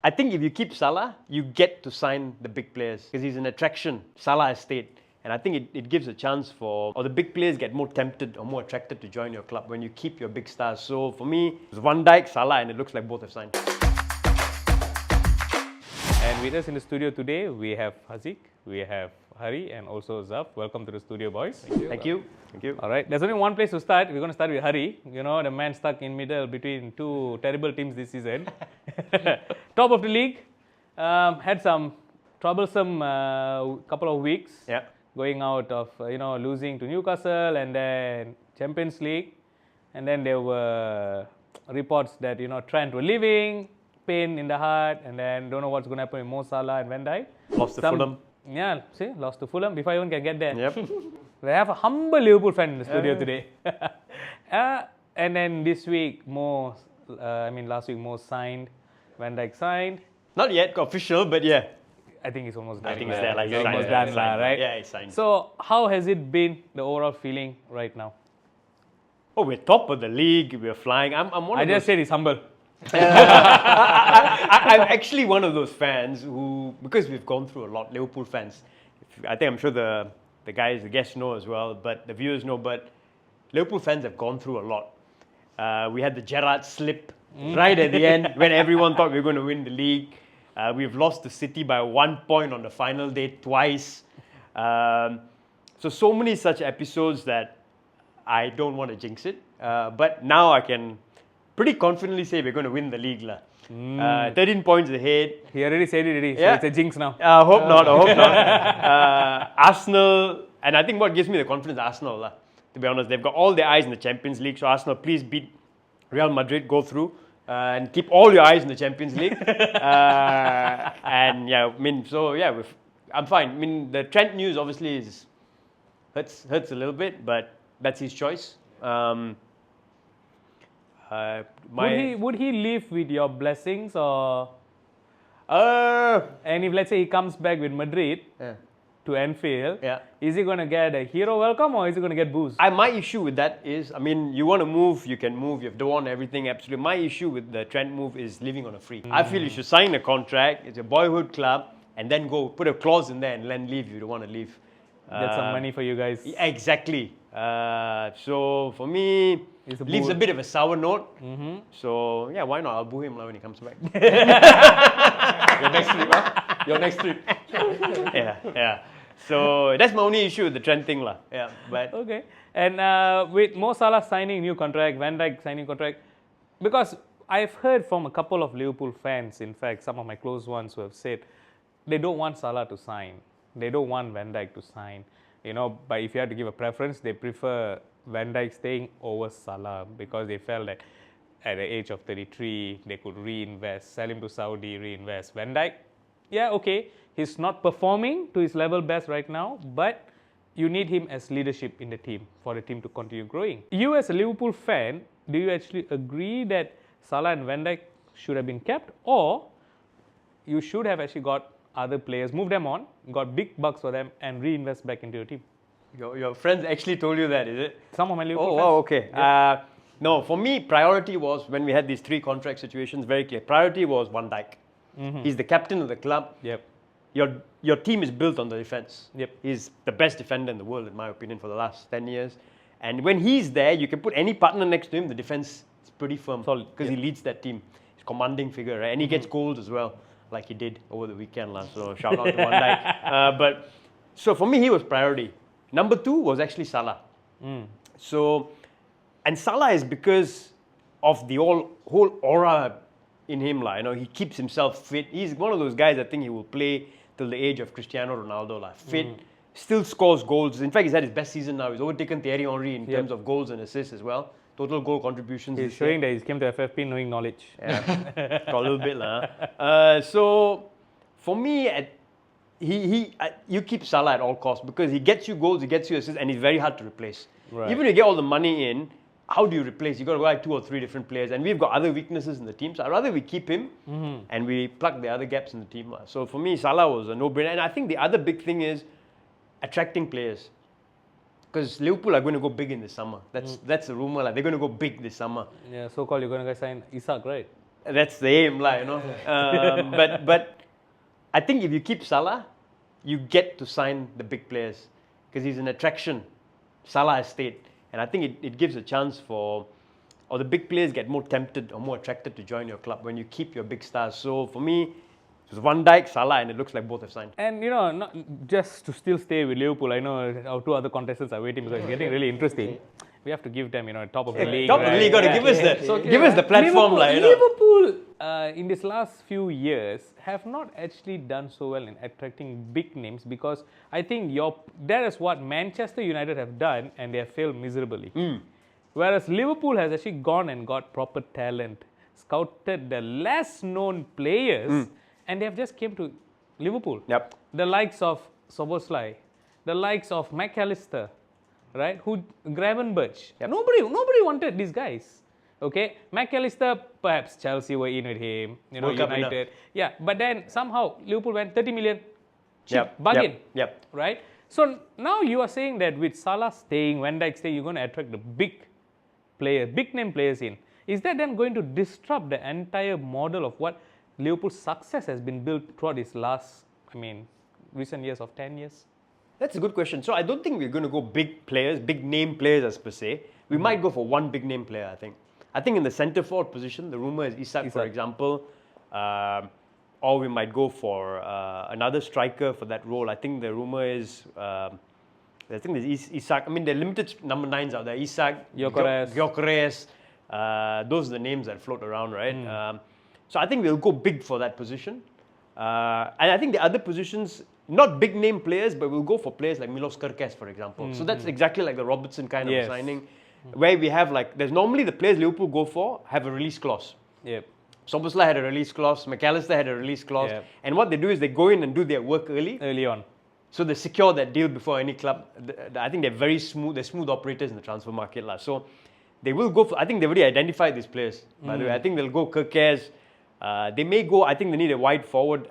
I think if you keep Salah, you get to sign the big players because he's an attraction. Salah has stayed. And I think it gives a chance or the big players get more tempted or more attracted to join your club when you keep your big stars. So for me, it's Van Dijk, Salah, and it looks like both have signed. And with us in the studio today, we have Haziq, we have Hari, and also Zaf. Welcome to the studio, boys. Thank you. All right, there's only one place to start. We're going to start with Hari. You know, the man stuck in middle between two terrible teams this season. Top of the league, had some troublesome couple of weeks. Yeah. Going out of, losing to Newcastle and then Champions League. And then there were reports that, Trent were leaving, pain in the heart, and then don't know what's going to happen with Mo Salah and Van Dijk. Lost to Fulham. Yeah, see, lost to Fulham before I even can get there. Yep. We have a humble Liverpool fan in the studio today. And then this week, last week, Mo signed, Van Dijk signed. Not yet official, but yeah. I think it's almost done. I think it's there. It's almost done, right? Yeah, it's signed. So, how has it been, the overall feeling right now? Oh, we're top of the league. We're flying. I'm one I of just said he's humble. I'm actually one of those fans who, because we've gone through a lot, Liverpool fans. I'm sure the guys, the guests know as well, but the viewers know. But Liverpool fans have gone through a lot. We had the Gerrard slip right at the end when everyone thought we were going to win the league. We've lost to City by 1 point on the final day twice. So many such episodes that I don't want to jinx it. But now I can pretty confidently say we're going to win the league. 13 points ahead. He already said it already, Yeah. so it's a jinx now. I hope not. Arsenal, and I think what gives me the confidence is Arsenal. To be honest, they've got all their eyes in the Champions League. So Arsenal, please beat Real Madrid, go through. And keep all your eyes in the Champions League. I'm fine. The Trent news obviously hurts a little bit, but that's his choice. Would he leave with your blessings or? Uh, And if let's say he comes back with Madrid to Anfield, Yeah. is he going to get a hero welcome or is he going to get booze? My issue with that is, you want to move, you can move. You have won everything, absolutely. My issue with the Trent move is living on a free. I feel you should sign a contract. It's a boyhood club, and then go put a clause in there and then leave if you don't want to leave. Get some money for you guys. Exactly. So for me, It's a leaves a boo. bit of a sour note. So yeah, why not? I'll boo him when he comes back. Your next trip, huh? Your next trip. yeah. So that's my only issue with the Trent thing, lah. Yeah, but Okay. And with Mo Salah signing new contract, Van Dijk signing contract, because I've heard from a couple of Liverpool fans, in fact, some of my close ones who have said they don't want Salah to sign. They don't want Van Dijk to sign. But if you had to give a preference, they prefer Van Dijk staying over Salah because they felt that at the age of 33, they could reinvest, sell him to Saudi, reinvest. Van Dijk, yeah, okay, he's not performing to his level best right now, but you need him as leadership in the team for the team to continue growing. You as a Liverpool fan, do you actually agree that Salah and Van Dijk should have been kept, or you should have actually got other players, move them on, got big bucks for them and reinvest back into your team? your friends actually told you that, is it? Some of my Liverpool Oh, fans. wow, okay. No, for me, priority was when we had these 3 contract situations, very clear. Priority was Van Dijk. He's the captain of the club. Yep. Your team is built on the defense. Yep. He's the best defender in the world, in my opinion, for the last 10 years. And when he's there, you can put any partner next to him, the defense is pretty firm. Solid. Because he leads that team. He's a commanding figure, right? And he gets goals as well, like he did over the weekend. So shout out to Van Dijk. So for me, he was priority. Number 2 was actually Salah. And Salah is because of the whole aura in him. He keeps himself fit. He's one of those guys I think he will play till the age of Cristiano Ronaldo. Fit, still scores goals. In fact, he's had his best season now. He's overtaken Thierry Henry in terms of goals and assists as well. Total goal contributions. He's showing that he came to FFP knowing knowledge. Yeah, got a little bit. So for me, you keep Salah at all costs because he gets you goals, he gets you assists, and he's very hard to replace. Right. Even if you get all the money in, how do you replace? You got to go like 2 or 3 different players, and we've got other weaknesses in the team. So I'd rather we keep him and we plug the other gaps in the team. So for me, Salah was a no-brainer, and I think the other big thing is attracting players. Because Liverpool are going to go big in the summer. That's the rumor. They're going to go big this summer. Yeah, so-called you're going to sign Isak, right? That's the aim, lah, you know. But I think if you keep Salah, you get to sign the big players because he's an attraction. Salah has stayed, and I think it gives a chance or the big players get more tempted or more attracted to join your club when you keep your big stars. So for me, it was Van Dijk, Salah, and it looks like both have signed. And you know, not just to still stay with Liverpool, I know our two other contestants are waiting because it's getting really interesting. We have to give them, you know, top of the league. Top of the league, got to give us the platform, Liverpool, like, you know. Liverpool in this last few years have not actually done so well in attracting big names because I think that is what Manchester United have done and they have failed miserably. Whereas Liverpool has actually gone and got proper talent, scouted the less known players, and they have just came to Liverpool. Yep. The likes of Szoboszlai, the likes of McAllister, right? Gravenberch. Yep. Nobody wanted these guys. Okay, McAllister, perhaps Chelsea were in with him, you know, World Cup United. winner. Yeah, but then somehow Liverpool went 30 million cheap, Yep, bargain. yep. Right? So now you are saying that with Salah staying, Van Dijk staying, you're going to attract the big players, big name players in. Is that then going to disrupt the entire model of what Liverpool's success has been built throughout its recent years of 10 years? That's a good question. So I don't think we're going to go big players, big name players as per se. We might go for one big name player, I think. I think in the centre forward position, the rumour is Isak, for example. Or we might go for another striker for that role. I think the rumour is, I think there's Isak. I mean, there are limited number 9s out there. Isak, Gyökeres. Those are the names that float around, right? So I think we'll go big for that position. And I think the other positions, not big name players, but we'll go for players like Milos Kerkez, for example. So that's exactly like the Robertson kind of signing, where we have there's normally the players Liverpool go for have a release clause. Yep. Szoboszlai had a release clause, McAllister had a release clause, and what they do is they go in and do their work early on. So they secure that deal before any club. I think they're very smooth. They're smooth operators in the transfer market, lah. So they will go for. I think they've already identified these players. By the way, I think they'll go Kerkez. They may go. I think they need a wide forward.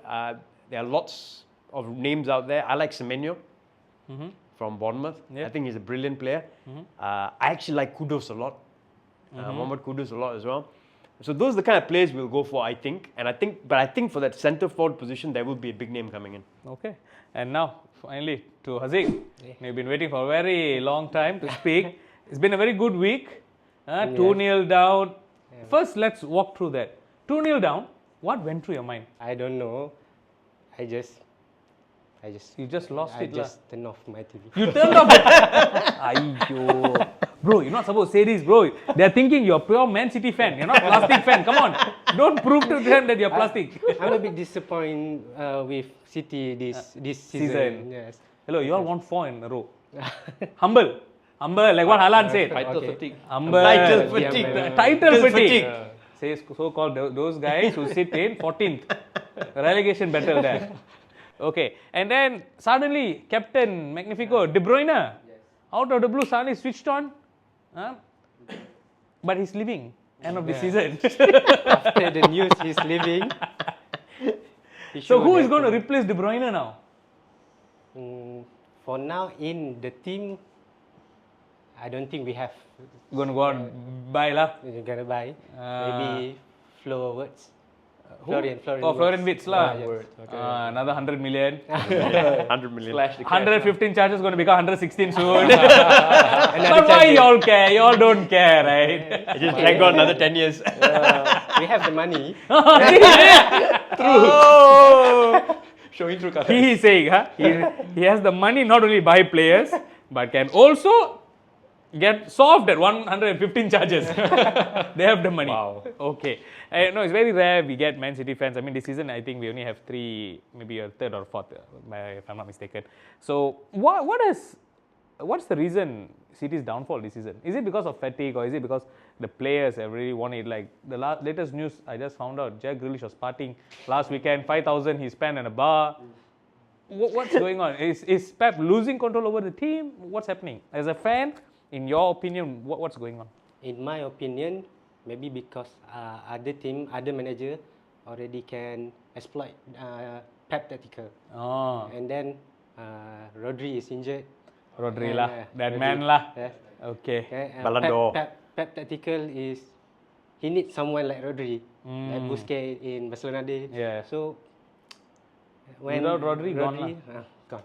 There are lots of names out there. I like Semenyo from Bournemouth. I think he's a brilliant player. I actually like Kudus a lot. Mohamed Kudus a lot as well. So those are the kind of players we'll go for, I think. But I think for that centre forward position, there will be a big name coming in. Okay. And now, finally, to Haziq. We've been waiting for a very long time to speak. It's been a very good week. 2-0 down. First, let's walk through that. 2-0 down. What went through your mind? I don't know. You just lost it. I just turned off my TV. You turned off it. Ayyo. Bro, you're not supposed to say this, bro. They're thinking you're a pure Man City fan. You're not a plastic fan. Come on. Don't prove to them that you're plastic. I'm a bit disappointed with City this season. Yes. Hello, you all won 4 in a row. Humble, like what Haaland said. Title fatigue. Humble. Title fatigue. Title fatigue. Says so-called those guys who sit in 14th. Relegation battle there. Okay, and then suddenly Captain Magnifico, De Bruyne, out of the blue, suddenly switched on. But he's leaving end of the season. After the news, he's leaving. So who is going to replace De Bruyne now? For now, in the team, I don't think we have. Going to go and buy lah. We're gonna buy. Maybe Flo Wirtz. Florian Florian Wirtz lah. Yes. Another 100 million. 100 million. 115 charges going to become 116 soon. But why you all care? You all don't care, right? Just drag on another 10 years. We have the money. True. Showing through colors. He is saying, he has the money not only buy players, but can also get solved at 115 charges. They have the money. Wow. Okay. No, it's very rare we get Man City fans. I mean, this season I think we only have 3, maybe a third or fourth, if I'm not mistaken. So, what's the reason City's downfall this season? Is it because of fatigue or is it because the players have really won it? Like the latest news I just found out, Jack Grealish was partying last weekend, 5,000 he spent in a bar. What's going on? Is Pep losing control over the team? What's happening? As a fan, in your opinion, what's going on? In my opinion, maybe because other manager already can exploit Pep tactical. Oh. And then Rodri is injured. Rodri lah, that man lah. Yes. Okay. Ballon d'Or. Pep tactical is he needs someone like Rodri like Busquets in Barcelona day. Yeah. So Without Rodri, gone lah. gone.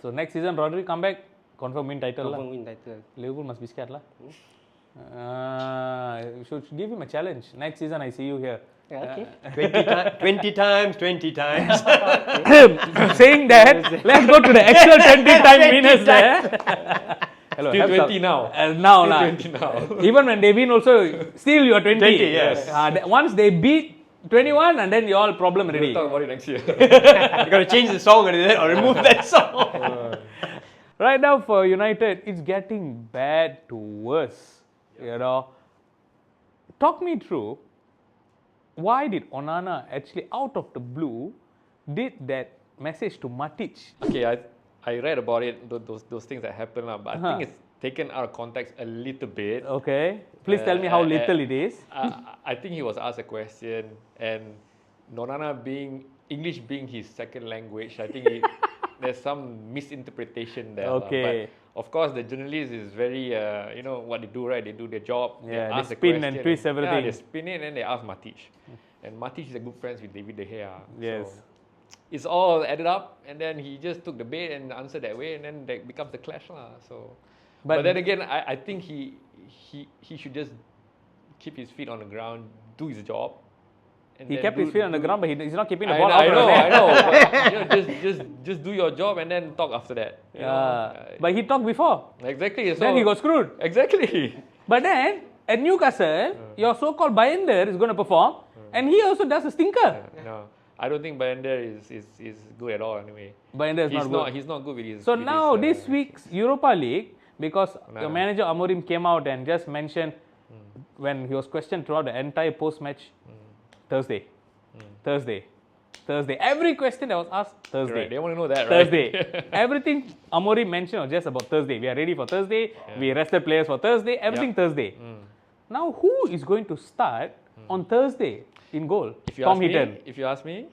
So next season, Rodri come back, confirm win title lah. Confirm win title. Liverpool must be scared lah. You should give him a challenge. Next season, I see you here. Yeah, okay. 20 times, 20 times. Saying that, let's go to the actual 20-time winners there. Hello, Still have 20 some- now. Now, Still lah. 20 now. Even when they win also, still you are 20. 20, yes. Once they beat 21 and then you all problem We'll already. talk about it next year. You got to change the song or remove that song. Right now for United, it's getting bad to worse. You know, talk me through. Why did Onana actually out of the blue did that message to Matic? Okay, I read about it, those things that happen, but I think it's taken out of context a little bit. Okay, please tell me how little it is. I think he was asked a question, and Onana English being his second language, I think there's some misinterpretation there. Okay. But of course, the journalist is very, you know what they do, right? They do their job. Yeah, ask they the spin and question, twist everything. Yeah, they spin it and then they ask Matic. And Matic is a good friend with David De Gea. Yes. So it's all added up, and then he just took the bait and answered that way, and then that becomes the clash. So, but then again, I think he should just keep his feet on the ground, do his job. And He then kept his feet on the ground, but he's not keeping the I ball know, out I of know, the net. I know. But, you know, just do your job and then talk after that. You know? But he talked before. Exactly. So, Then he got screwed. Exactly. But then at Newcastle, your so-called Bayender is going to perform, and he also does a stinker. No, I don't think Bayender is good at all anyway. Bayender is not good. He's not good with his. So with now his, this week's Europa League, because Nah. your manager Amorim came out and just mentioned when he was questioned throughout the entire post-match, Thursday. Every question that was asked, Thursday. Right, they want to know that, right? Thursday. Everything Amorim mentioned was just about Thursday. We are ready for Thursday. We rested players for Thursday. Everything Thursday. Now, who is going to start on Thursday in goal? If you Tom ask me, Heaton. if you ask me,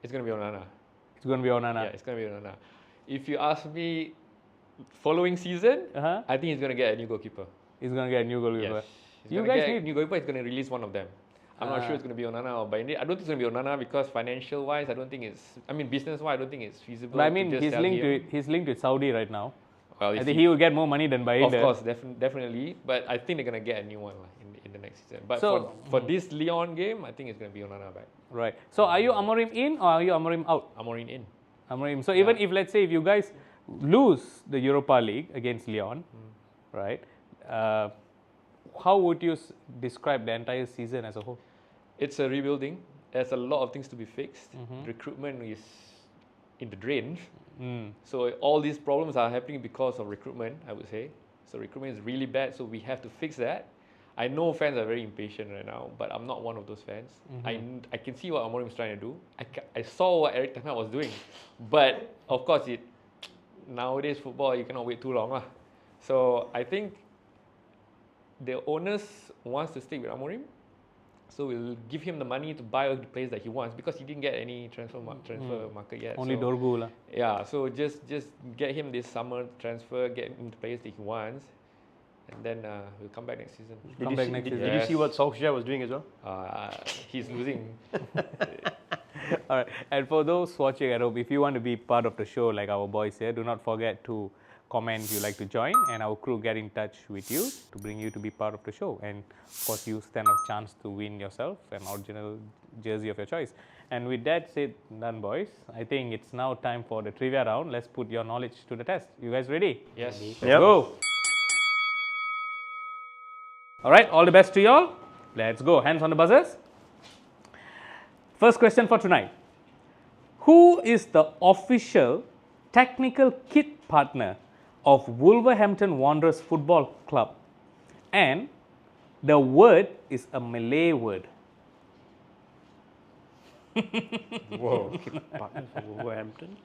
it's going to be Onana. It's going to be Onana. Yeah, it's going to be Onana. If you ask me, following season, I think he's going to get a new goalkeeper. He's going to get a new goalkeeper. Yes. He's You gonna guys get a need new goalkeeper. He's going to release one of them. I'm not sure it's going to be Onana or Bayende. I don't think it's going to be Onana because financial-wise, I don't think it's. I mean, business-wise, I don't think it's feasible. But I to mean, just he's sell linked him. to he's linked with Saudi right now. Well, I if think he will get more money than Bayender. Of course, definitely. But I think they're going to get a new one in the next season. But So- for this Lyon game, I think it's going to be Onana back. Right. So are you Amorim in or are you Amorim out? Amorim in. Amorim. So even if, let's say, if you guys lose the Europa League against Lyon, right? How would you describe the entire season as a whole? It's a rebuilding. There's a lot of things to be fixed. Recruitment is in the drain. So all these problems are happening because of recruitment, I would say. So recruitment is really bad. So we have to fix that. I know fans are very impatient right now, but I'm not one of those fans. I can see what Amorim is trying to do. I saw what Eric Ten Hag was doing. But of course, nowadays football, you cannot wait too long. Lah. So I think the owners wants to stick with Amorim. So we'll give him the money to buy all the players that he wants because he didn't get any transfer market yet. Only so, Dorgu lah. Yeah, so just get him this summer transfer, get him the players that he wants, and then we'll come back next season. Did you see what Solskjaer was doing as well? He's losing. All right. And for those watching at home, if you want to be part of the show like our boys here, do not forget to comment if you like to join, and our crew get in touch with you to bring you to be part of the show. And of course, you stand a chance to win yourself an original jersey of your choice. And with that said, done, boys, I think it's now time for the trivia round. Let's put your knowledge to the test. You guys ready? Yes. Let's go. All right, all the best to you all. Let's go. Hands on the buzzers. First question for tonight. Who is the official technical kit partner of Wolverhampton Wanderers Football Club? And the word is a Malay word. Whoa. Partners for Wolverhampton.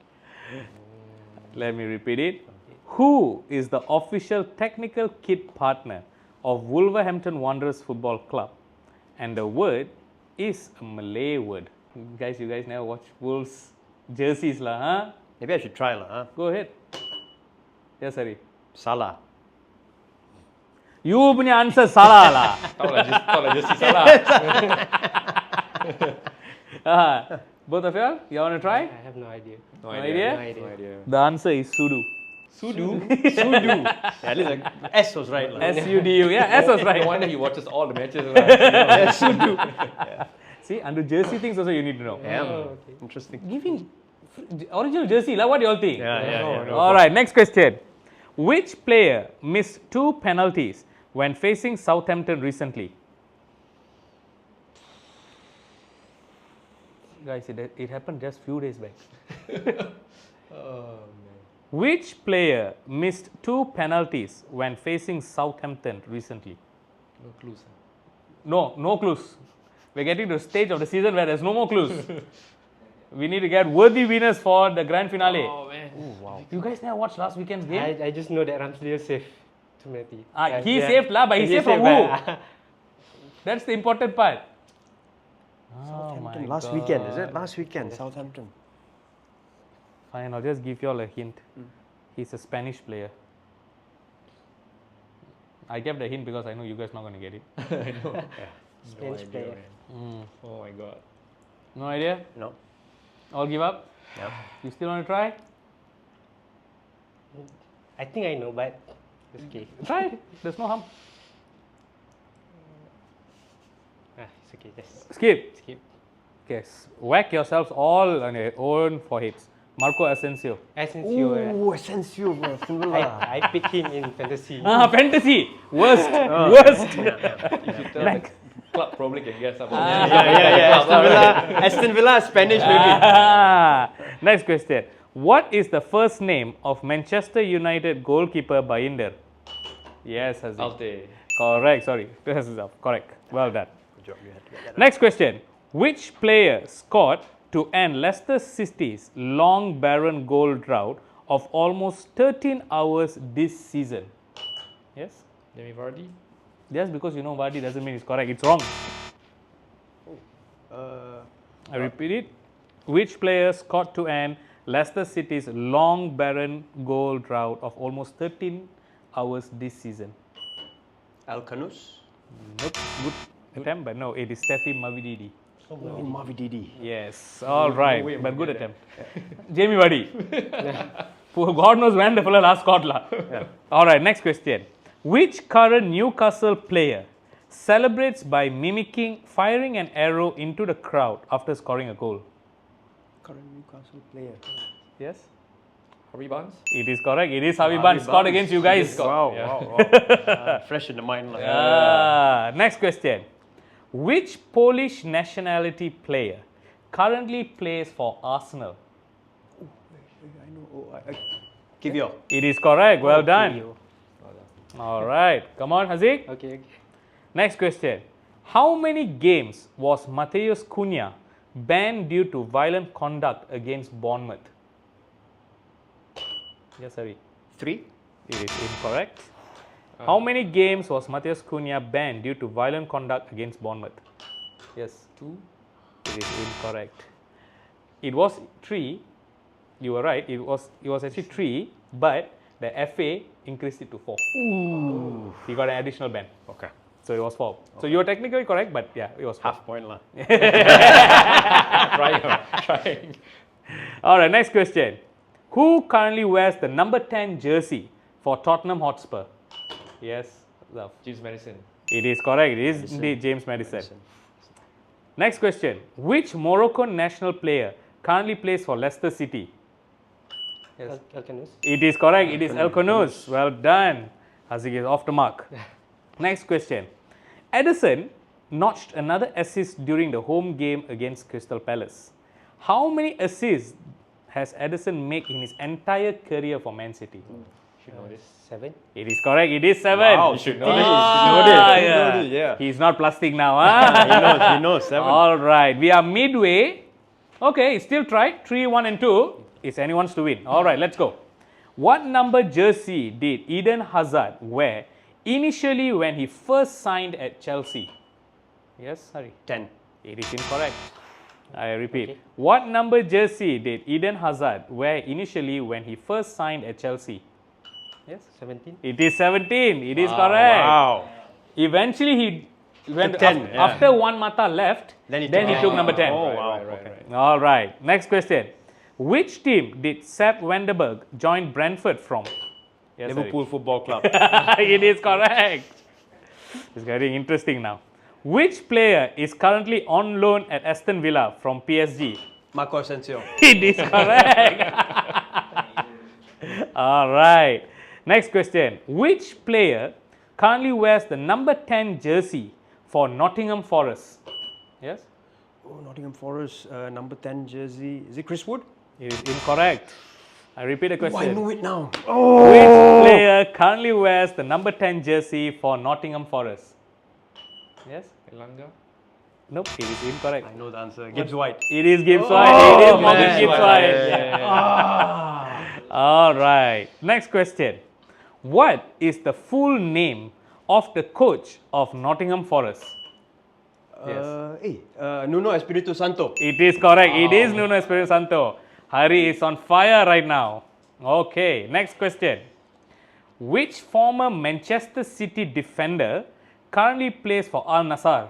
Let me repeat it. Who is the official technical kit partner of Wolverhampton Wanderers Football Club? And the word is a Malay word. Guys, you guys never watch Wolves jerseys lah, huh? Maybe I should try lah, huh? Go ahead. Yes, Hari. Salah. You punya answer salah lah. Tahu lah, just salah. Both of you want to try? I have no idea. No idea? No idea. The answer is Sudo. Sudo. Yeah, at least like S was right. Like. SUDU. Yeah, S was right. No wonder he watches all the matches. Sudo. See, under jersey things also you need to know. Yeah. okay. Interesting. Giving original jersey, what do you all think? Yeah. All right, next question. Which player missed 2 penalties when facing Southampton recently? Guys, it happened just few days back. Which player missed 2 penalties when facing Southampton recently? No clues. No clues. We're getting to the stage of the season where there's no more clues. We need to get worthy winners for the grand finale. Oh man. Wow. You guys never watched last weekend's game? I just know that Ramsdale saved penalty. He saved lah, but he saved from who? That's the important part. Southampton last weekend, is it? Last weekend, Southampton. Fine, I'll just give you all a hint. He's a Spanish player. I gave the hint because I know you guys not going to get it. I know. Spanish player. Man. Oh my god. No idea? No. All give up? Yep. You still want to try? I think I know, but it's okay. Try it. There's no harm. It's okay. Just Skip. skip. Okay, whack yourselves all on your own foreheads. Marco Asensio. Asensio. Ooh, Asensio. I picked him in fantasy. Fantasy. Worst. Worst. You should tell the club probably can guess up. Yeah. Aston Villa, Spanish maybe. Next question. What is the first name of Manchester United goalkeeper Binder? Yes, Haziq. Alte. Correct. Sorry. This is up. Correct. Well done. Good job, you had to get that. Next question. Which player scored to end Leicester City's long barren goal drought of almost 13 hours this season? Yes? Jamie Vardy. Just because you know Vardy doesn't mean it's correct. It's wrong. I repeat it. Which player scored to end Leicester City's long barren goal drought of almost 13 hours this season? Alcanus. Nope. Good attempt, but no, it is Steffi Mavididi. Oh, Mavididi. Yes, all right, but good attempt. Jamie Vardy. God knows when the fella last scored lah. All right, next question. Which current Newcastle player celebrates by mimicking firing an arrow into the crowd after scoring a goal? Current Newcastle player. Yes? Harvey Barnes. It is correct. It is Harvey Barnes scored against you guys. Wow. Fresh in the mind. Next question. Which Polish nationality player currently plays for Arsenal? I know. Give you. It is correct. Well done. All right. Come on, Haziq. Okay. Next question. How many games was Mateus Cunha banned due to violent conduct against Bournemouth? Yes, sorry. 3. It is incorrect. How many games was Mateus Cunha banned due to violent conduct against Bournemouth? Yes. 2. It is incorrect. It was 3. You were right. It was actually 3, but the FA increased it to 4. Ooh. He got an additional ban. Okay. So it was 4. So you were technically correct, but yeah, it was 4. Half point lah. Trying. All right, next question. Who currently wears the number 10 jersey for Tottenham Hotspur? Yes, Zaf. James Madison. It is correct. It is indeed James Madison. Next question. Which Moroccan national player currently plays for Leicester City? Yes. Alcanus. It is correct. It is El Khanous. Well done. Haziq is off the mark. Next question. Ederson notched another assist during the home game against Crystal Palace. How many assists has Ederson made in his entire career for Man City? Should know this. 7. It is correct. It is 7. Wow, You should know this. Yeah. He's not plastic now. Huh? He knows. 7. All right. We are midway. Okay, still try. 3, 1 and 2. It's anyone's to win. All right, let's go. What number jersey did Eden Hazard wear initially when he first signed at Chelsea? Yes, sorry. 10. It is incorrect. I repeat. Okay. What number jersey did Eden Hazard wear initially when he first signed at Chelsea? Yes. 17. It is 17. It is correct. Wow. Eventually, he When 10, yeah. after Juan Mata left, Then he took took number 10. Oh, wow. right, Okay. right. All right. Next question. Which team did Sepp Wenderberg join Brentford from? Yes, Liverpool Football Club. Harry. It is correct. It's getting interesting now. Which player is currently on loan at Aston Villa from PSG? Marco Asensio. It is correct. All right. Next question. Which player currently wears the number 10 jersey for Nottingham Forest? Yes? Oh, Nottingham Forest, number 10 jersey. Is it Chris Wood? It is incorrect. I repeat the Oh, I question. know it now. Which player currently wears the number 10 jersey for Nottingham Forest? Yes? Elanga? Nope, it is incorrect. I know the answer. Gibbs White. It is Gibbs White. It is Morgan man. Gibbs White. All right. Next question. What is the full name of the coach of Nottingham Forest? Nuno Espirito Santo. It is correct. It is Nuno Espirito Santo. Hari is on fire right now. Okay. Next question. Which former Manchester City defender currently plays for Al Nassr?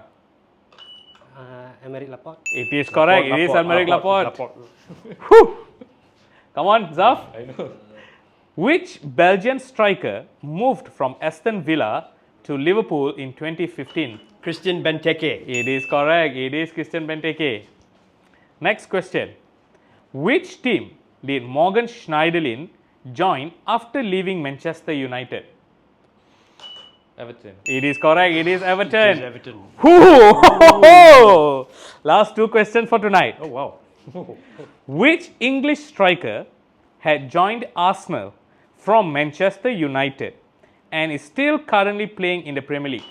Emerick Laporte. It is correct. It is Aymeric Laporte. Come on, Zaf. I know. Which Belgian striker moved from Aston Villa to Liverpool in 2015? Christian Benteke. It is correct. It is Christian Benteke. Next question. Which team did Morgan Schneiderlin join after leaving Manchester United? Everton. It is correct. It is Everton. It is Everton. Whoo! Last two questions for tonight. Oh, wow. Which English striker had joined Arsenal from Manchester United and is still currently playing in the Premier League?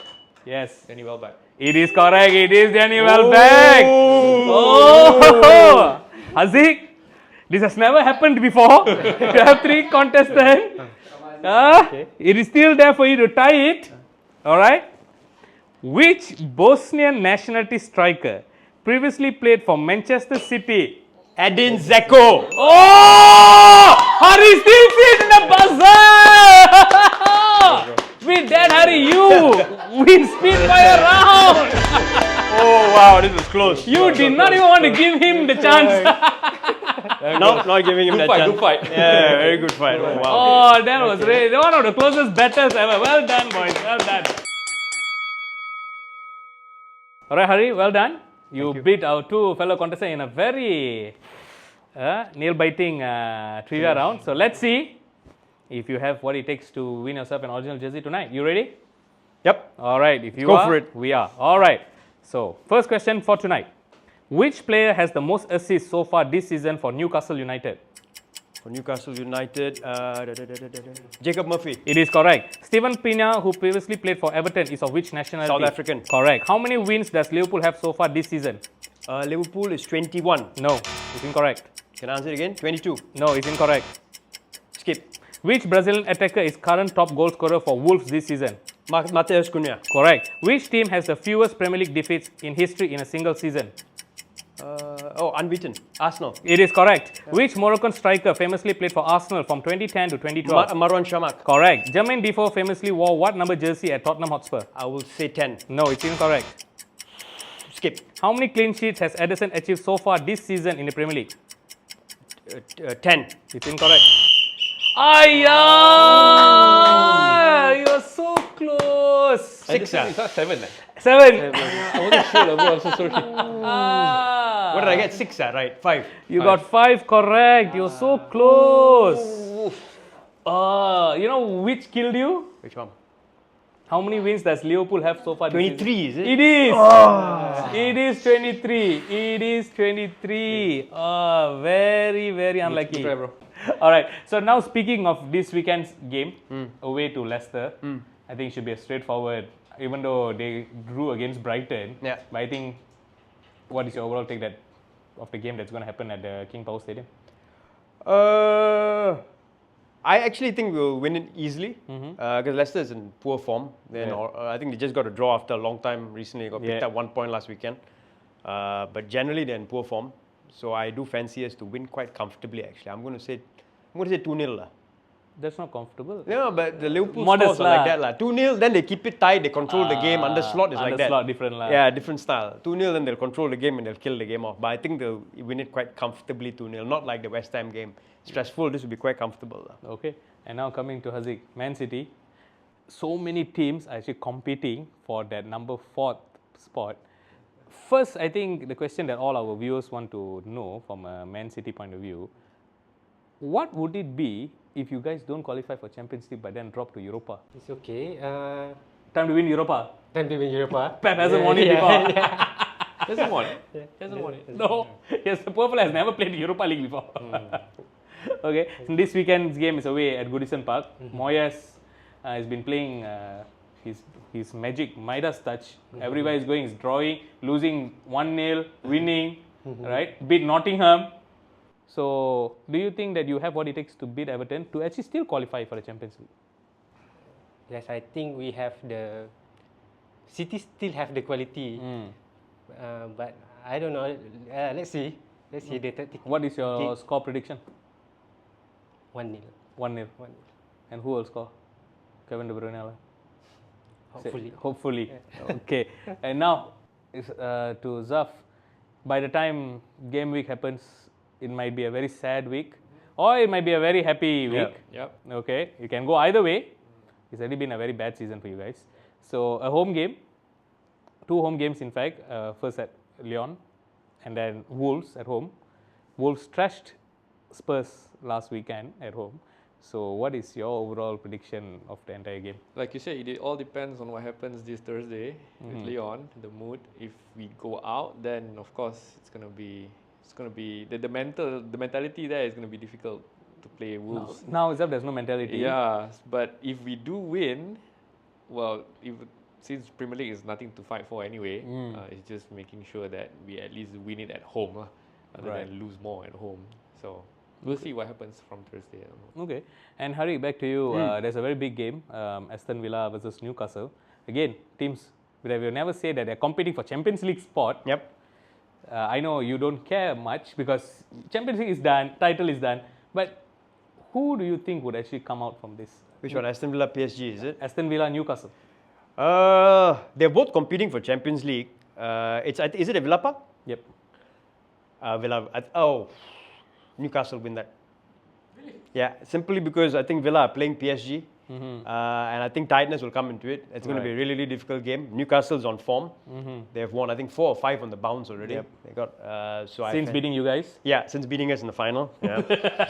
Yes. Danny Welbeck. It is correct. It is Danny Welbeck. Oh! Haziq, this has never happened before. You have three contestants. It is still there for you to tie it. Alright? Which Bosnian nationality striker previously played for Manchester City? Edin Dzeko. Oh! Hari still sees in the buzzer! With that, Hari, you win Spitfire round! Oh, wow. This is close. You did not even want to give him the chance. No, not giving him Good that fight, chance. good fight. Yeah, very good fight. Oh, wow. Oh, that was really one of the closest battles ever. Well done, boys. Well done. Alright, Hari, well done. You beat our two fellow contestants in a very nail-biting trivia round. So let's see if you have what it takes to win yourself an original jersey tonight. You ready? Yep. Alright, if you Go are, for it. we are. Alright, so first question for tonight. Which player has the most assists so far this season for Newcastle United? For Newcastle United, Jacob Murphy. It is correct. Steven Pina, who previously played for Everton, is of which nationality? South African. Correct. How many wins does Liverpool have so far this season? Liverpool is 21. No, it's incorrect. Can I answer it again? 22. No, it's incorrect. Skip. Which Brazilian attacker is current top goal scorer for Wolves this season? Mateus Cunha. Correct. Which team has the fewest Premier League defeats in history in a single season? Unbeaten. Arsenal. It is correct. Which Moroccan striker famously played for Arsenal from 2010 to 2012? Marwan Shamak. Correct. Jermaine Defoe famously wore what number jersey at Tottenham Hotspur? I will say 10. No, it's incorrect. Skip. How many clean sheets has Ederson achieved so far this season in the Premier League? 10. It's incorrect. Ayah! You're so close. 6. It's not 7. 7. I wasn't sure, bro. I'm so sorry. What did I get? 6, right? 5. You got 5 correct. You're so close. You know which killed you? Which one? How many wins does Liverpool have so far this 23, is season? it? It is. It is 23. It is 23. Very, very unlucky. Try, bro. All right. So now speaking of this weekend's game away to Leicester, I think it should be a straightforward. Even though they drew against Brighton, Yeah. but I think what is your overall take of the game that's going to happen at the King Power Stadium? I actually think we'll win it easily because Leicester is in poor form. I think they just got a draw after a long time recently. Got picked up 1 point last weekend. But generally they're in poor form. So I do fancy us to win quite comfortably actually. I'm going to say 2-0. That's not comfortable. No, but the Liverpool Modest scores are like lah. that lah. 2-0, then they keep it tight, they control the game. Under slot is like that. Slot different lah. Yeah, different style. 2-0, then they'll control the game and they'll kill the game off. But I think they'll win it quite comfortably 2-0. Not like the West Ham game. Stressful, this will be quite comfortable lah. Okay. And now coming to Haziq, Man City. So many teams are actually competing for that number 4th spot. First, I think the question that all our viewers want to know from a Man City point of view, what would it be if you guys don't qualify for Champions League but then drop to Europa? It's okay. Time to win Europa. Time to win Europa. Pep hasn't won it before. Hasn't won it. Hasn't won it. No, yes, the Purple has never played Europa League before. Okay, and this weekend's game is away at Goodison Park. Moyes has been playing his magic Midas touch. Everywhere he's going, he's drawing, losing 1-0, winning, right? Beat Nottingham. So, do you think that you have what it takes to beat Everton to actually still qualify for the Champions League? Yes, I think we have the City still have the quality, but I don't know. Let's see. Let's see the tactic. What is your score prediction? 1-0. 1-0. And who will score? Kevin De Bruyne. Hopefully. Hopefully. Okay. And now to Zaf. By the time game week happens, it might be a very sad week, or it might be a very happy week. Yep. Okay. You can go either way. It's already been a very bad season for you guys. So a home game, 2 home games in fact. First at Lyon, and then Wolves at home. Wolves trashed Spurs last weekend at home. So what is your overall prediction of the entire game? Like you said, it all depends on what happens this Thursday with Leon, the mood. If we go out, then of course it's gonna be the mentality there is gonna be difficult to play Wolves. Now there's no mentality. Yeah, but if we do win, well, since Premier League is nothing to fight for anyway, it's just making sure that we at least win it at home, rather than lose more at home. So we'll see what happens from Thursday. Okay. And Hari, back to you. There's a very big game, Aston Villa versus Newcastle. Again, teams that will never say that they're competing for Champions League spot. Yep. I know you don't care much because Champions League is done, title is done. But who do you think would actually come out from this? Which one? Aston Villa, PSG, is it? Aston Villa, Newcastle. They're both competing for Champions League. Is it at Villa Park? Yep. Newcastle win that. Really? Yeah, simply because I think Villa are playing PSG, and I think tiredness will come into it. It's going to be a really, really difficult game. Newcastle's on form. They have won, I think, 4 or 5 on the bounce already. Yep. They got Since beating you guys? Yeah, since beating us in the final. Yeah.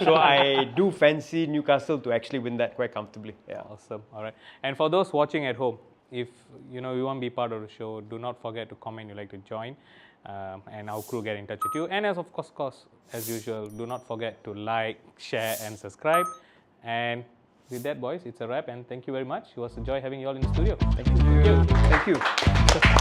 So I do fancy Newcastle to actually win that quite comfortably. Yeah. Awesome. All right. And for those watching at home, if you want to be part of the show, do not forget to comment you'd like to join. And our crew get in touch with you. And as usual, do not forget to like, share, and subscribe. And with that, boys, it's a wrap. And thank you very much. It was a joy having you all in the studio. Thank you. Thank you.